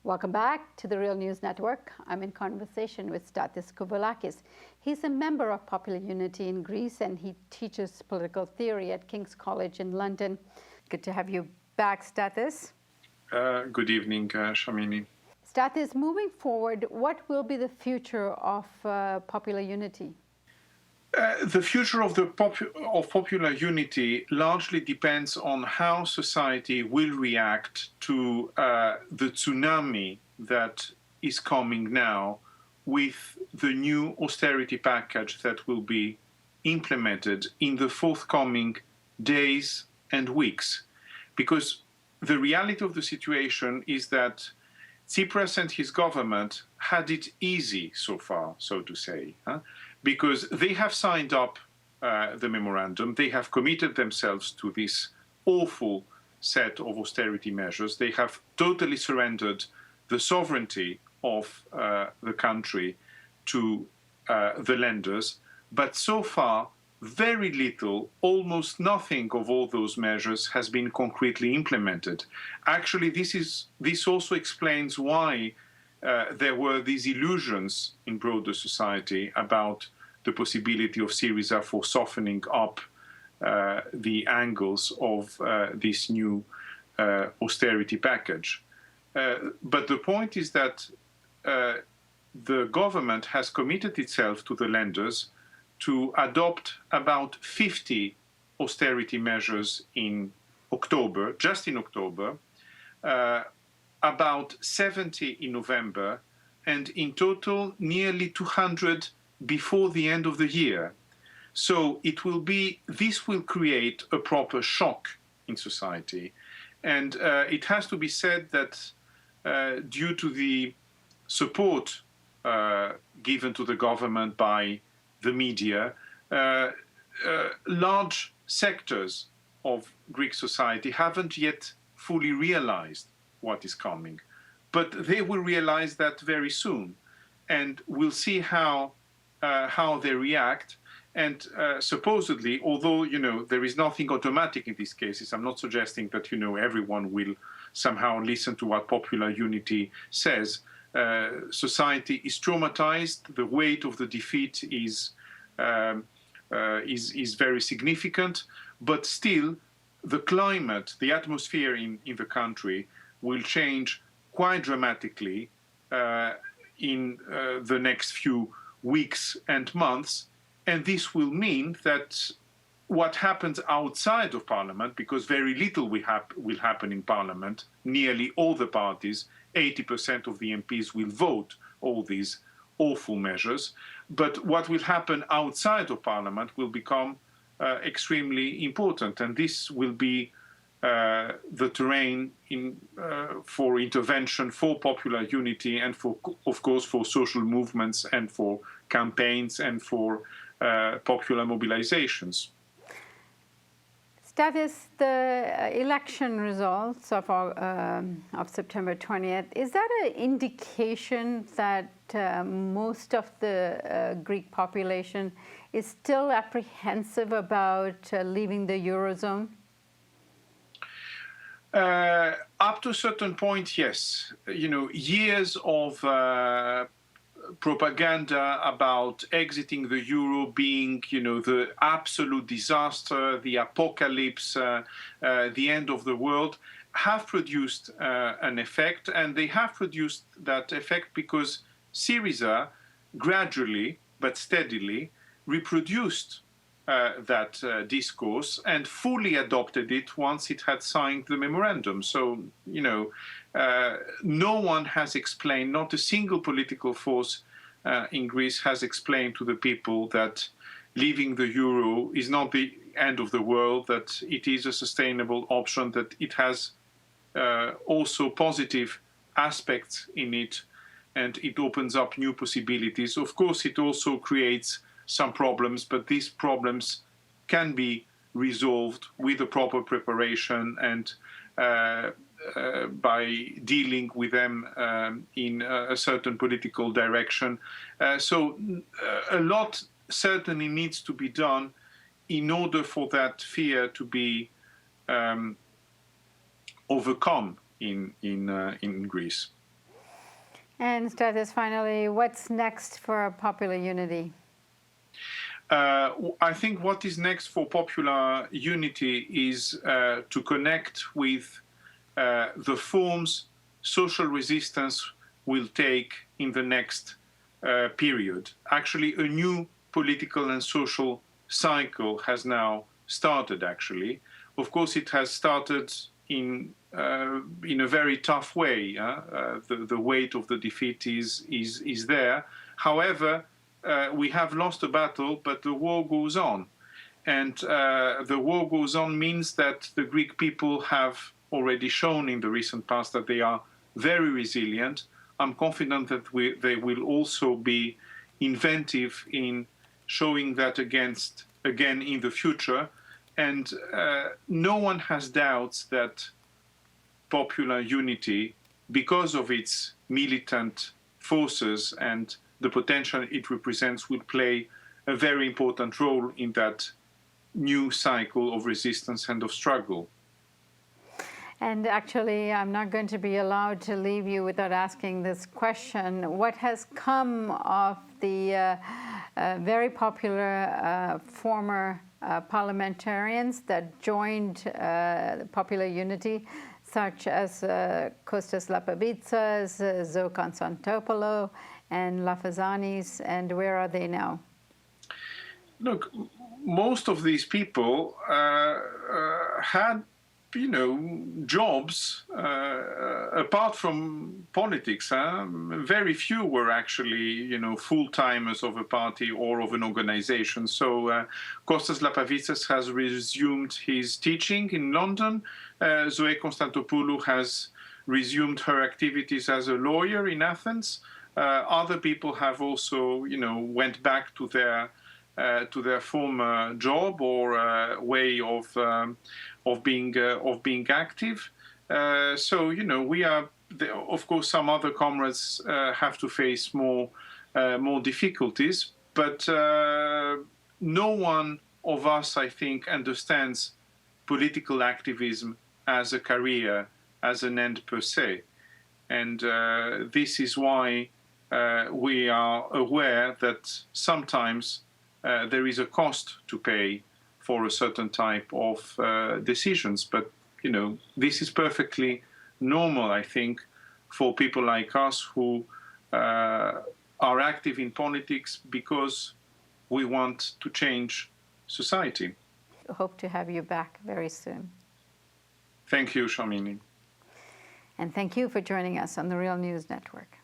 Welcome back to the Real News Network. I'm in conversation with Stathis Kouvelakis. He's a member of Popular Unity in Greece and he teaches political theory at King's College in London. Good to have you back, Stathis. Good evening, Shamini. Stathis, moving forward, what will be the future of Popular Unity? The future of Popular Unity largely depends on how society will react to the tsunami that is coming now with the new austerity package that will be implemented in the forthcoming days and weeks. Because the reality of the situation is that Tsipras and his government had it easy so far, so to say, because they have signed up the memorandum, they have committed themselves to this awful set of austerity measures, they have totally surrendered the sovereignty of the country to the lenders, but so far very little, almost nothing of all those measures has been concretely implemented. Actually, this also explains why there were these illusions in broader society about the possibility of Syriza for softening up the angles of this new austerity package. But the point is that the government has committed itself to the lenders to adopt about 50 austerity measures in October, just in October, about 70 in November, and in total nearly 200 before the end of the year. So this will create a proper shock in society. And it has to be said that due to the support given to the government by the media, large sectors of Greek society haven't yet fully realized what is coming. But they will realize that very soon. And we'll see how they react. And supposedly, although, there is nothing automatic in these cases, I'm not suggesting that, everyone will somehow listen to what Popular Unity says. Society is traumatized. The weight of the defeat is very significant, but still the climate, the atmosphere in the country will change quite dramatically in the next few weeks and months. And this will mean that what happens outside of Parliament, because very little will happen in Parliament, nearly all the parties, 80% of the MPs will vote all these awful measures. But what will happen outside of Parliament will become extremely important. And this will be the terrain for intervention, for Popular Unity, and of course, for social movements and for campaigns and for popular mobilizations. Stathis, the election results of September 20th, is that an indication that most of the Greek population is still apprehensive about leaving the Eurozone? Up to a certain point, yes. Years of propaganda about exiting the euro being, the absolute disaster, the apocalypse, the end of the world, have produced an effect, and they have produced that effect because Syriza gradually but steadily reproduced that discourse and fully adopted it once it had signed the memorandum. So, no one has explained, not a single political force in Greece has explained to the people that leaving the euro is not the end of the world, that it is a sustainable option, that it has also positive aspects in it, and it opens up new possibilities. Of course, it also creates some problems, but these problems can be resolved with the proper preparation and by dealing with them in a certain political direction. So a lot certainly needs to be done in order for that fear to be overcome in Greece. And Stathis, finally, what's next for Popular Unity? I think what is next for Popular Unity is to connect with the forms social resistance will take in the next period. Actually, a new political and social cycle has now started, actually. Of course, it has started in a very tough way. The weight of the defeat is there. However, we have lost a battle, but the war goes on. And the war goes on means that the Greek people have already shown in the recent past that they are very resilient. I'm confident that they will also be inventive in showing that again in the future. And no one has doubts that Popular Unity, because of its militant forces and the potential it represents, will play a very important role in that new cycle of resistance and of struggle. And actually, I'm not going to be allowed to leave you without asking this question. What has come of the very popular former parliamentarians that joined Popular Unity, such as Kostas Lapavitsas, Zoe Konstantopoulou, and Lafazanis, and where are they now? Look, most of these people had, jobs apart from politics. Very few were actually, full-timers of a party or of an organization. So Kostas Lapavitsas has resumed his teaching in London. Zoe Konstantopoulou has resumed her activities as a lawyer in Athens. Other people have also, went back to their former job or way of being active. So we are. Of course, some other comrades have to face more difficulties, but no one of us, I think, understands political activism as a career, as an end per se, and this is why we are aware that sometimes there is a cost to pay for a certain type of decisions. But, this is perfectly normal, I think, for people like us who are active in politics because we want to change society. Hope to have you back very soon. Thank you, Shamini. And thank you for joining us on the Real News Network.